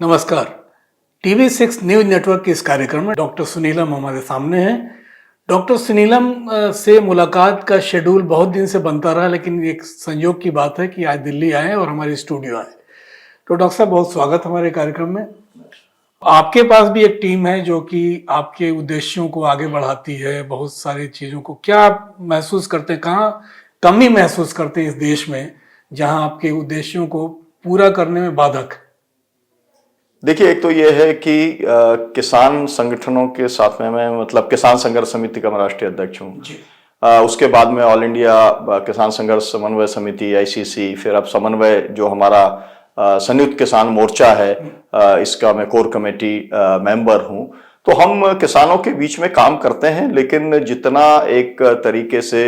नमस्कार। TV 6 news network के इस कार्यक्रम में डॉक्टर सुनीलम हमारे सामने हैं। डॉक्टर सुनीलम से मुलाकात का शेड्यूल बहुत दिन से बनता रहा, लेकिन एक संयोग की बात है कि आज दिल्ली आए और हमारे स्टूडियो आए। तो डॉक्टर साहब, बहुत स्वागत हमारे कार्यक्रम में। आपके पास भी एक टीम है जो कि आपके उद्देश्यों को आगे बढ़ाती है, बहुत सारी चीज़ों को। क्या आप महसूस करते हैं, कहाँ कमी महसूस करते हैं इस देश में जहाँ आपके उद्देश्यों को पूरा करने में बाधक है? देखिए, एक तो ये है कि किसान संगठनों के साथ में मैं मतलब किसान संघर्ष समिति का मैं राष्ट्रीय अध्यक्ष हूँ। उसके बाद में ऑल इंडिया किसान संघर्ष समन्वय समिति ICC, फिर अब समन्वय जो हमारा संयुक्त किसान मोर्चा है, इसका मैं कोर कमेटी मेंबर हूँ। तो हम किसानों के बीच में काम करते हैं, लेकिन जितना एक तरीके से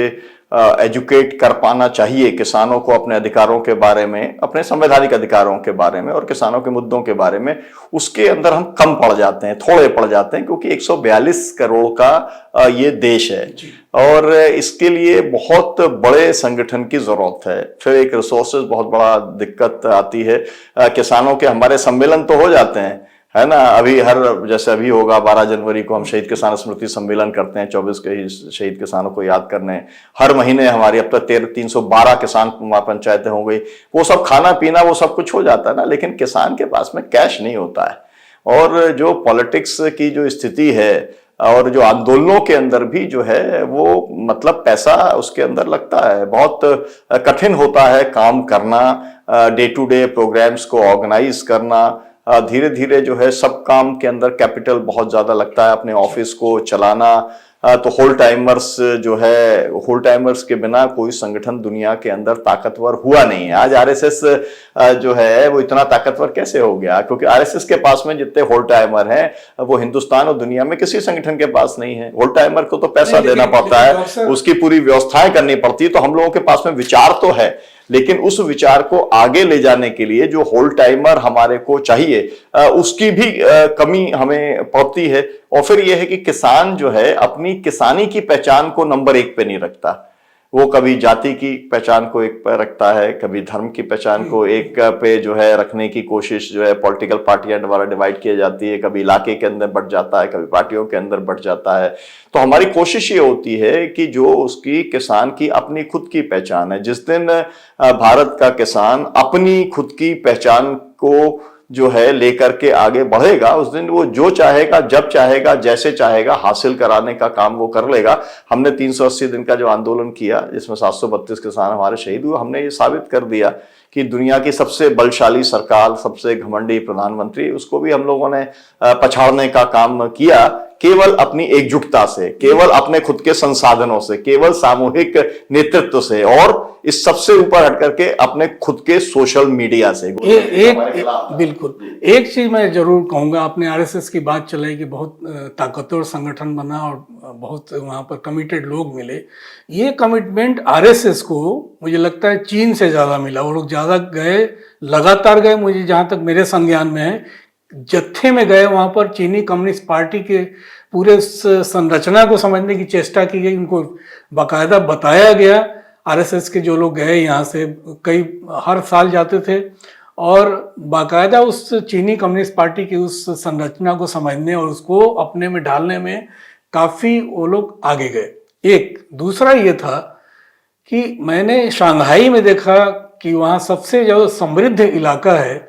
एजुकेट कर पाना चाहिए किसानों को अपने अधिकारों के बारे में, अपने संवैधानिक अधिकारों के बारे में और किसानों के मुद्दों के बारे में, उसके अंदर हम कम पड़ जाते हैं, थोड़े पड़ जाते हैं, क्योंकि 142 करोड़ का ये देश है और इसके लिए बहुत बड़े संगठन की जरूरत है। फिर एक रिसोर्सेज बहुत बड़ा दिक्कत आती है। किसानों के हमारे सम्मेलन तो हो जाते हैं, है ना। अभी जैसे अभी होगा 12 जनवरी को हम शहीद किसान स्मृति सम्मेलन करते हैं, 24 के ही शहीद किसानों को याद करने। हर महीने हमारी अब तक 312 किसान पंचायतें हो गई। वो सब खाना पीना वो सब कुछ हो जाता है ना, लेकिन किसान के पास में कैश नहीं होता है। और जो पॉलिटिक्स की जो स्थिति है और जो आंदोलनों के अंदर भी जो है वो मतलब पैसा उसके अंदर लगता है, बहुत कठिन होता है काम करना, डे टू डे प्रोग्राम्स को ऑर्गेनाइज करना। धीरे धीरे जो है सब काम के अंदर कैपिटल बहुत ज्यादा लगता है, अपने ऑफिस को चलाना। तो होल टाइमर्स जो है, होल टाइमर्स के बिना कोई संगठन दुनिया के अंदर ताकतवर हुआ नहीं है। आज RSS जो है वो इतना ताकतवर कैसे हो गया? क्योंकि RSS के पास में जितने होल टाइमर हैं वो हिंदुस्तान और दुनिया में किसी संगठन के पास नहीं है। होल टाइमर को तो पैसा देना पड़ता है, उसकी पूरी व्यवस्थाएं करनी पड़ती है। तो हम लोगों के पास में विचार तो है, लेकिन उस विचार को आगे ले जाने के लिए जो होल टाइमर हमारे को चाहिए उसकी भी कमी हमें पड़ती है। और फिर यह है कि किसान जो है अपनी किसानी की पहचान को नंबर 1 पे नहीं रखता। वो कभी जाति की पहचान को एक पे रखता है, कभी धर्म की पहचान को एक पे जो है रखने की कोशिश जो है पॉलिटिकल पार्टियां द्वारा डिवाइड की जाती है, कभी इलाके के अंदर बढ़ जाता है, कभी पार्टियों के अंदर बढ़ जाता है। तो हमारी कोशिश ये होती है कि जो उसकी किसान की अपनी खुद की पहचान है, जिस दिन भारत का किसान अपनी खुद की पहचान को जो है लेकर के आगे बढ़ेगा, उस दिन वो जो चाहेगा, जब चाहेगा, जैसे चाहेगा हासिल कराने का काम वो कर लेगा। हमने 380 दिन का जो आंदोलन किया, जिसमें 732 किसान हमारे शहीद हुए, हमने ये साबित कर दिया कि दुनिया की सबसे बलशाली सरकार, सबसे घमंडी प्रधानमंत्री, उसको भी हम लोगों ने पछाड़ने का काम किया, केवल अपनी एकजुटता से, केवल अपने खुद के संसाधनों से, केवल सामूहिक नेतृत्व से और इस सबसे ऊपर हट करके अपने खुद के सोशल मीडिया से। बिल्कुल एक चीज मैं जरूर कहूंगा, आपने RSS की बात चलाई कि बहुत ताकतवर संगठन बना और बहुत वहां पर कमिटेड लोग मिले। ये कमिटमेंट RSS को मुझे लगता है चीन से ज्यादा मिला। वो लोग ज्यादा गए, लगातार गए। मुझे जहां तक मेरे संज्ञान में है, जत्थे में गए, वहां पर चीनी कम्युनिस्ट पार्टी के पूरे संरचना को समझने की चेष्टा की गई, उनको बाकायदा बताया गया। RSS के जो लोग गए यहाँ से, कई हर साल जाते थे और बाकायदा उस चीनी कम्युनिस्ट पार्टी की उस संरचना को समझने और उसको अपने में ढालने में काफी वो लोग आगे गए। एक दूसरा ये था कि मैंने शंघाई में देखा कि वहाँ सबसे जो समृद्ध इलाका है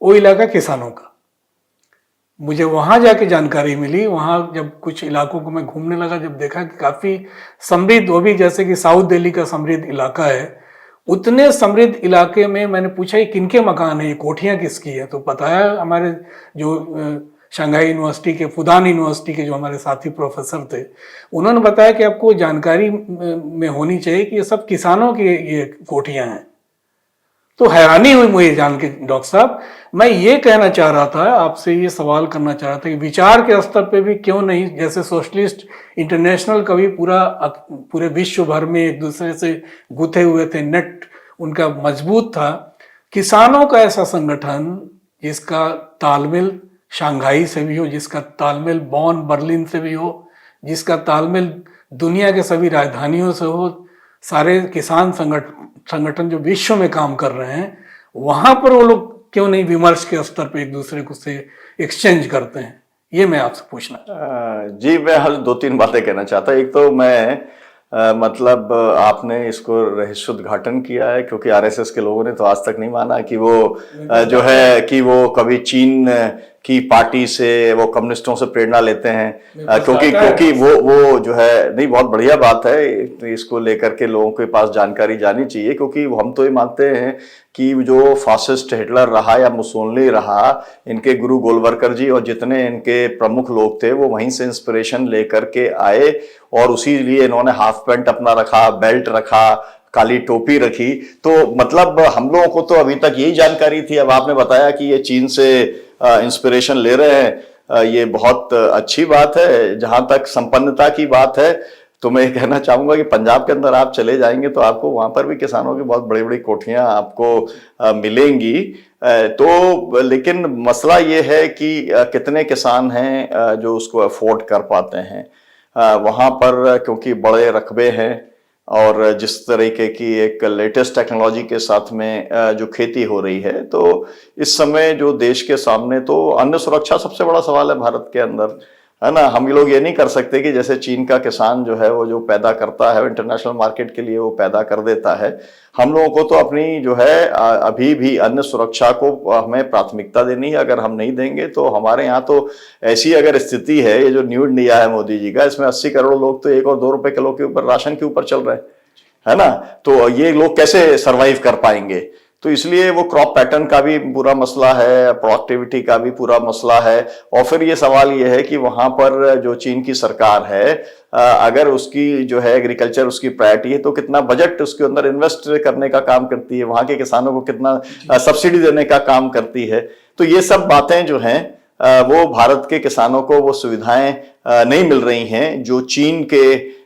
वो इलाका किसानों का। मुझे वहां जाके जानकारी मिली, वहां जब कुछ इलाकों को मैं घूमने लगा, जब देखा कि काफी समृद्ध, वो भी जैसे कि साउथ दिल्ली का समृद्ध इलाका है, उतने समृद्ध इलाके में मैंने पूछा ये किनके मकान है, ये कोठियां किसकी है? तो पता है हमारे जो शंघाई यूनिवर्सिटी के, फुदान यूनिवर्सिटी के जो हमारे साथी प्रोफेसर थे, उन्होंने बताया कि आपको जानकारी में होनी चाहिए कि ये सब किसानों की ये कोठियां हैं। तो हैरानी हुई मुझे जान के डॉक्टर साहब। मैं ये कहना चाह रहा था, आपसे ये सवाल करना चाह रहा था कि विचार के स्तर पे भी क्यों नहीं, जैसे सोशलिस्ट इंटरनेशनल कभी पूरे विश्व भर में एक दूसरे से गुथे हुए थे, नेट उनका मजबूत था, किसानों का ऐसा संगठन जिसका तालमेल शंघाई से भी हो, जिसका तालमेल बॉन बर्लिन से भी हो, जिसका तालमेल दुनिया के सभी राजधानियों से हो, सारे किसान संगठन जो विश्व में काम कर रहे हैं, वहां पर वो लोग क्यों नहीं विमर्श के स्तर पे एक दूसरे को से एक्सचेंज करते हैं? ये मैं आपसे पूछना जी, मैं हल 2-3 बातें कहना चाहता। एक तो मैं मतलब आपने इसको रहस्योद्घाटन किया है, क्योंकि आरएसएस के लोगों ने तो आज तक नहीं माना कि वो जो है कि वो कभी चीन की पार्टी से, वो कम्युनिस्टों से प्रेरणा लेते हैं, क्योंकि वो जो है, नहीं, बहुत बढ़िया बात है। तो इसको लेकर के लोगों के पास जानकारी जानी चाहिए, क्योंकि हम तो ये मानते हैं कि जो फासिस्ट हिटलर रहा या मुसोलिनी रहा, इनके गुरु गोलवरकर जी और जितने इनके प्रमुख लोग थे वो वहीं से इंस्पिरेशन लेकर के आए, और उसी लिए इन्होंने हाफ पैंट अपना रखा, बेल्ट रखा, काली टोपी रखी। तो मतलब हम लोगों को तो अभी तक यही जानकारी थी। अब आपने बताया कि ये चीन से इंस्पिरेशन ले रहे हैं, ये बहुत अच्छी बात है। जहां तक संपन्नता की बात है, तो मैं कहना चाहूंगा कि पंजाब के अंदर आप चले जाएंगे तो आपको वहां पर भी किसानों की बहुत बड़ी बड़ी कोठियां आपको मिलेंगी। तो लेकिन मसला ये है कि कितने किसान हैं जो उसको अफोर्ड कर पाते हैं वहां पर, क्योंकि बड़े रकबे हैं और जिस तरीके की एक लेटेस्ट टेक्नोलॉजी के साथ में जो खेती हो रही है, तो इस समय जो देश के सामने तो अन्न सुरक्षा सबसे बड़ा सवाल है भारत के अंदर, है ना। हम लोग ये नहीं कर सकते कि जैसे चीन का किसान जो है वो जो पैदा करता है इंटरनेशनल मार्केट के लिए वो पैदा कर देता है। हम लोगों को तो अपनी जो है अभी भी अन्न सुरक्षा को हमें प्राथमिकता देनी है। अगर हम नहीं देंगे तो हमारे यहाँ तो ऐसी अगर स्थिति है, ये जो न्यू इंडिया है मोदी जी का, इसमें 80 करोड़ लोग तो 1 और 2 रुपए किलो के ऊपर राशन के ऊपर चल रहे हैं, है ना। तो ये लोग कैसे सरवाइव कर पाएंगे? तो इसलिए वो क्रॉप पैटर्न का भी पूरा मसला है, प्रोडक्टिविटी का भी पूरा मसला है। और फिर ये सवाल ये है कि वहां पर जो चीन की सरकार है, अगर उसकी जो है एग्रीकल्चर उसकी प्रायोरिटी है, तो कितना बजट उसके अंदर इन्वेस्ट करने का काम करती है, वहां के किसानों को कितना सब्सिडी देने का काम करती है। तो ये सब बातें जो हैं वो भारत के किसानों को वो सुविधाएं नहीं मिल रही हैं जो चीन के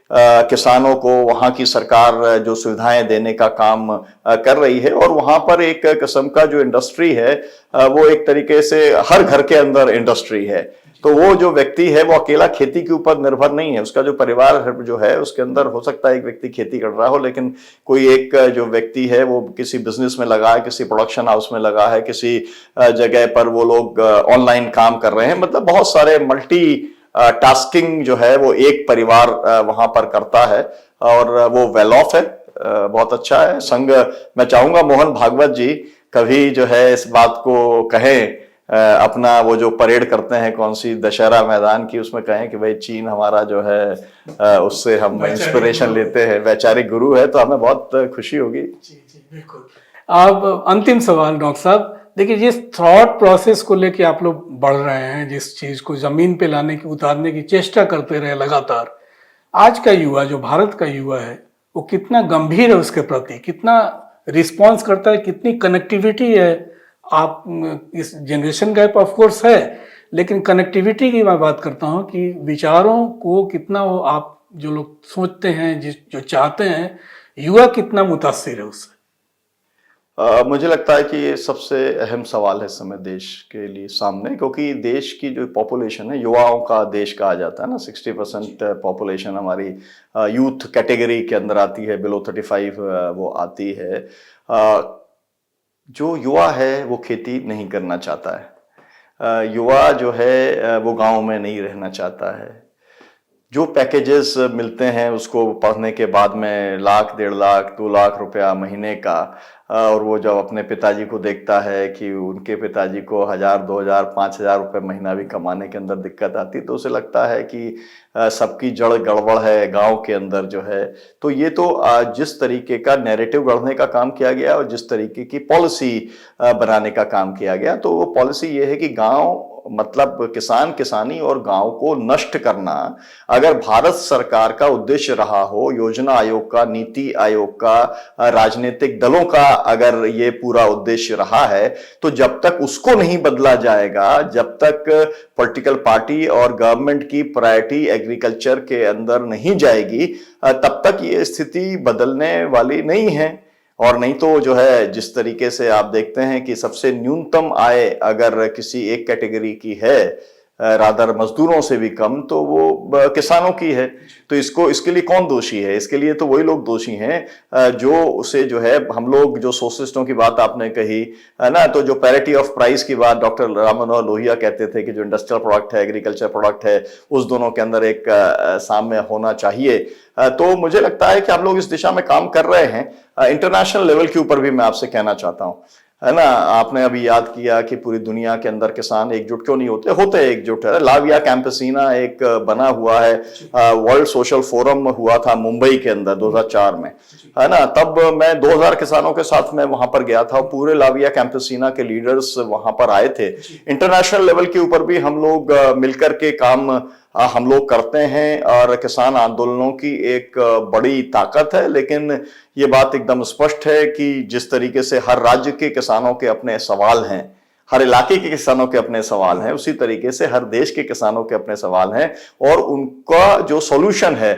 किसानों को वहां की सरकार जो सुविधाएं देने का काम कर रही है। और वहां पर एक किस्म का जो इंडस्ट्री है वो एक तरीके से हर घर के अंदर इंडस्ट्री है। तो वो जो व्यक्ति है वो अकेला खेती के ऊपर निर्भर नहीं है, उसका जो परिवार जो है उसके अंदर हो सकता है एक व्यक्ति खेती कर रहा हो, लेकिन कोई एक जो व्यक्ति है वो किसी बिजनेस में लगा है, किसी प्रोडक्शन हाउस में लगा है, किसी जगह पर वो लोग ऑनलाइन काम कर रहे हैं। मतलब बहुत सारे मल्टी टास्किंग जो है वो एक परिवार वहां पर करता है, और वो वेल ऑफ है, बहुत अच्छा है। संघ मैं चाहूंगा मोहन भागवत जी कभी जो है इस बात को कहें, अपना वो जो परेड करते हैं कौन सी दशहरा मैदान की, उसमें कहें कि भाई चीन हमारा जो है उससे हम इंस्पिरेशन लेते हैं, वैचारिक गुरु है, तो हमें बहुत खुशी होगी। जी जी बिल्कुल। अब अंतिम सवाल डॉक्टर साहब, देखिए जिस थॉट प्रोसेस को लेके आप लोग बढ़ रहे हैं, जिस चीज को जमीन पे लाने की, उतारने की चेष्टा करते रहे लगातार, आज का युवा जो भारत का युवा है वो कितना गंभीर है उसके प्रति, कितना रिस्पॉन्स करता है, कितनी कनेक्टिविटी है? आप इस जनरेशन गैप ऑफ कोर्स है, लेकिन कनेक्टिविटी की मैं बात करता हूँ कि विचारों को कितना वो आप जो लोग सोचते हैं, जो चाहते हैं, युवा कितना मुतासिर है उससे? मुझे लगता है कि ये सबसे अहम सवाल है इस समय देश के लिए सामने, क्योंकि देश की जो पॉपुलेशन है, युवाओं का देश कहा जाता है ना, 60% पॉपुलेशन हमारी यूथ कैटेगरी के अंदर आती है, बिलो 35 वो आती है। जो युवा है वो खेती नहीं करना चाहता है, युवा जो है वो गांव में नहीं रहना चाहता है। जो पैकेजेस मिलते हैं उसको पढ़ने के बाद में 1,00,000, 1.5 लाख, 2 लाख रुपया महीने का, और वो जब अपने पिताजी को देखता है कि उनके पिताजी को 1,000, 2,000, 5,000 रुपये महीना भी कमाने के अंदर दिक्कत आती, तो उसे लगता है कि सबकी जड़ गड़बड़ है गांव के अंदर जो है। तो ये तो जिस तरीके का नैरेटिव गढ़ने का काम किया गया और जिस तरीके की पॉलिसी बनाने का काम किया गया, तो वो पॉलिसी ये है कि गांव मतलब किसान किसानी और गांव को नष्ट करना अगर भारत सरकार का उद्देश्य रहा हो, योजना आयोग का, नीति आयोग का, राजनीतिक दलों का अगर ये पूरा उद्देश्य रहा है, तो जब तक उसको नहीं बदला जाएगा, जब तक पॉलिटिकल पार्टी और गवर्नमेंट की प्रायोरिटी एग्रीकल्चर के अंदर नहीं जाएगी, तब तक ये स्थिति बदलने वाली नहीं है। और नहीं तो जो है जिस तरीके से आप देखते हैं कि सबसे न्यूनतम आय अगर किसी एक कैटेगरी की है रादर मजदूरों से भी कम, तो वो किसानों की है। तो इसके लिए कौन दोषी है? इसके लिए तो वही लोग दोषी हैं जो उसे जो है, हम लोग जो सोशलिस्टों की बात आपने कही है ना, तो जो पैरिटी ऑफ प्राइस की बात डॉक्टर राम मनोहर लोहिया कहते थे कि जो इंडस्ट्रियल प्रोडक्ट है, एग्रीकल्चर प्रोडक्ट है, उस दोनों के अंदर एक साम्य होना चाहिए। तो मुझे लगता है कि हम लोग इस दिशा में काम कर रहे हैं। इंटरनेशनल लेवल के ऊपर भी मैं आपसे कहना चाहता हूं, है ना, आपने अभी याद किया कि पूरी दुनिया के अंदर किसान एकजुट क्यों नहीं होते? होते एकजुट है। लाविया कैंपेसिना एक बना हुआ है, वर्ल्ड सोशल फोरम हुआ था मुंबई के अंदर 2004 में, है ना। तब मैं 2000 किसानों के साथ में वहां पर गया था, पूरे लाविया कैंपेसिना के लीडर्स वहां पर आए थे। इंटरनेशनल लेवल के ऊपर भी हम लोग मिलकर के काम हम लोग करते हैं, और किसान आंदोलनों की एक बड़ी ताकत है। लेकिन ये बात एकदम स्पष्ट है कि जिस तरीके से हर राज्य के किसानों के अपने सवाल हैं, हर इलाके के किसानों के अपने सवाल हैं, उसी तरीके से हर देश के किसानों के अपने सवाल हैं, और उनका जो सॉल्यूशन है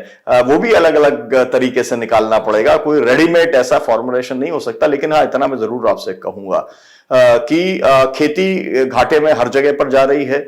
वो भी अलग अलग तरीके से निकालना पड़ेगा। कोई रेडीमेड ऐसा फॉर्मुलेशन नहीं हो सकता। लेकिन हाँ, इतना मैं जरूर आपसे कहूंगा कि खेती घाटे में हर जगह पर जा रही है।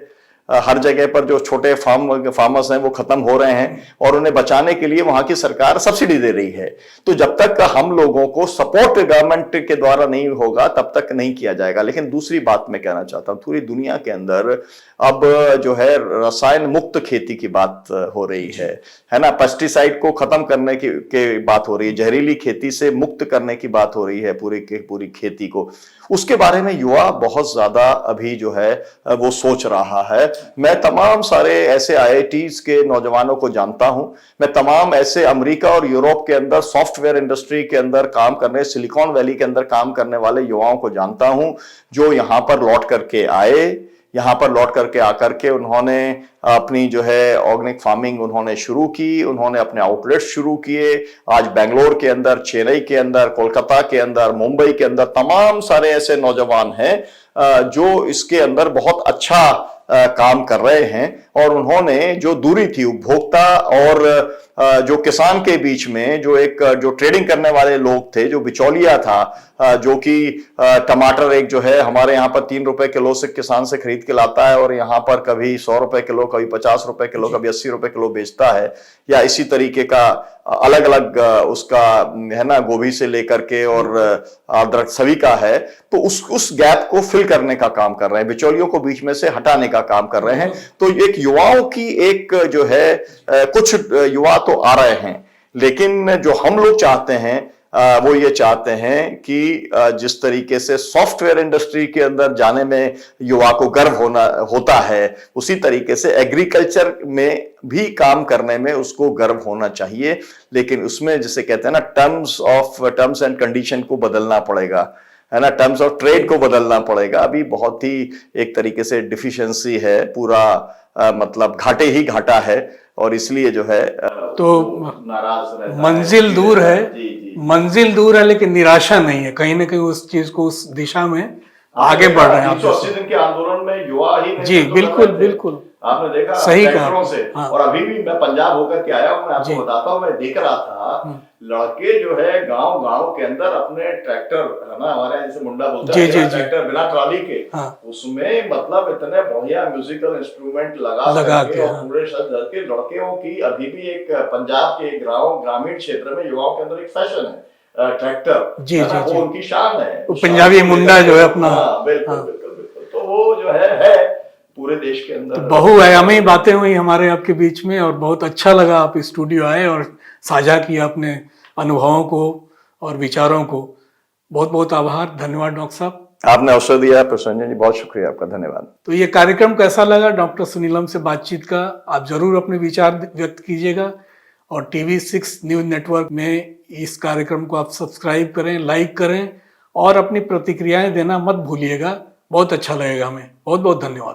हर जगह पर जो छोटे फार्मर्स हैं वो खत्म हो रहे हैं, और उन्हें बचाने के लिए वहां की सरकार सब्सिडी दे रही है। तो जब तक हम लोगों को सपोर्ट गवर्नमेंट के द्वारा नहीं होगा, तब तक नहीं किया जाएगा। लेकिन दूसरी बात मैं कहना चाहता हूं, पूरी दुनिया के अंदर अब जो है रसायन मुक्त खेती की बात हो रही है ना। पेस्टिसाइड को खत्म करने की बात हो रही है, जहरीली खेती से मुक्त करने की बात हो रही है पूरी खेती को। उसके बारे में युवा बहुत ज्यादा अभी जो है वो सोच रहा है। मैं तमाम सारे ऐसे आईआईटीज के नौजवानों को जानता हूं, मैं तमाम ऐसे अमेरिका और यूरोप के अंदर सॉफ्टवेयर इंडस्ट्री के अंदर काम करने, सिलिकॉन वैली के अंदर काम करने वाले युवाओं को जानता हूं, जो यहां पर लौट करके आए। यहां पर लौट करके आकर के उन्होंने अपनी जो है ऑर्गेनिक फार्मिंग उन्होंने शुरू की, उन्होंने अपने आउटलेट्स शुरू किए। आज बेंगलोर के अंदर, चेन्नई के अंदर, कोलकाता के अंदर, मुंबई के अंदर तमाम सारे ऐसे नौजवान हैं जो इसके अंदर बहुत अच्छा काम कर रहे हैं। और उन्होंने जो दूरी थी उपभोक्ता और जो किसान के बीच में, जो ट्रेडिंग करने वाले लोग थे, जो बिचौलिया था, जो कि टमाटर एक जो है हमारे यहाँ पर 3 रुपए किलो से किसान से खरीद के लाता है, और यहाँ पर कभी 100 रुपए किलो, कभी 50 रुपए किलो, कभी 80 रुपए किलो बेचता है, या इसी तरीके का अलग अलग उसका है ना, गोभी से लेकर के और अदरक सभी का है। तो उस गैप को फिल करने का काम कर रहे हैं, बिचौलियों को बीच में से हटाने का काम कर रहे हैं। तो एक युवाओं की एक जो है कुछ युवा तो आ रहे हैं, लेकिन जो हम लोग चाहते हैं वो ये चाहते हैं कि जिस तरीके से सॉफ्टवेयर इंडस्ट्री के अंदर जाने में युवा को गर्व होता है, उसी तरीके से एग्रीकल्चर में भी काम करने में उसको गर्व होना चाहिए। लेकिन उसमें जिसे कहते हैं ना, टर्म्स एंड कंडीशन को बदलना पड़ेगा, है ना, टर्म्स ऑफ ट्रेड को बदलना पड़ेगा। अभी बहुत ही एक तरीके से डिफिशियंसी है, पूरा मतलब घाटे ही घाटा है, और इसलिए जो है तो नाराज रहता मंजिल दूर है। जी, जी। मंजिल दूर है, लेकिन निराशा नहीं है। कहीं ना कहीं उस चीज को, उस दिशा में आगे बढ़ रहे हैं। 380 दिन के आंदोलन में युवा ही जी बिल्कुल बिल्कुल आपने देखा सही कहा से। हाँ। और अभी भी मैं पंजाब होकर के आया हूं, मैं आपको बताता हूं, मैं देख रहा था लड़के जो है गांव गांव के अंदर अपने ट्रैक्टर, है ना, हमारे यहाँ जैसे मुंडा बोलते हैं, ट्रैक्टर बिना ट्रॉली के, उसमें मतलब इतने बढ़िया म्यूजिकल इंस्ट्रूमेंट लगा के और पूरे शहर के लड़कियों की अभी भी एक पंजाब के ग्रामीण क्षेत्र में युवाओं के अंदर एक फैशन है ट्रैक्टर। जी जी वो उनकी शान है, पंजाबी मुंडा जो है अपना। बिल्कुल बिल्कुल बिल्कुल। तो वो जो है पूरे देश के अंदर बहुआयामी बातें हुई हमारे आपके बीच में, और बहुत अच्छा लगा आप स्टूडियो आए और साझा किया अपने अनुभवों को और विचारों को। बहुत बहुत आभार, धन्यवाद डॉक्टर साहब। आपने अवसर दिया प्रसन्न जी, बहुत शुक्रिया आपका, धन्यवाद। तो ये कार्यक्रम कैसा लगा डॉक्टर सुनीलम से बातचीत का, आप जरूर अपने विचार व्यक्त कीजिएगा, और TV6 न्यूज नेटवर्क में इस कार्यक्रम को आप सब्सक्राइब करें, लाइक करें, और अपनी प्रतिक्रियाएं देना मत भूलिएगा। बहुत अच्छा लगेगा हमें। बहुत बहुत धन्यवाद।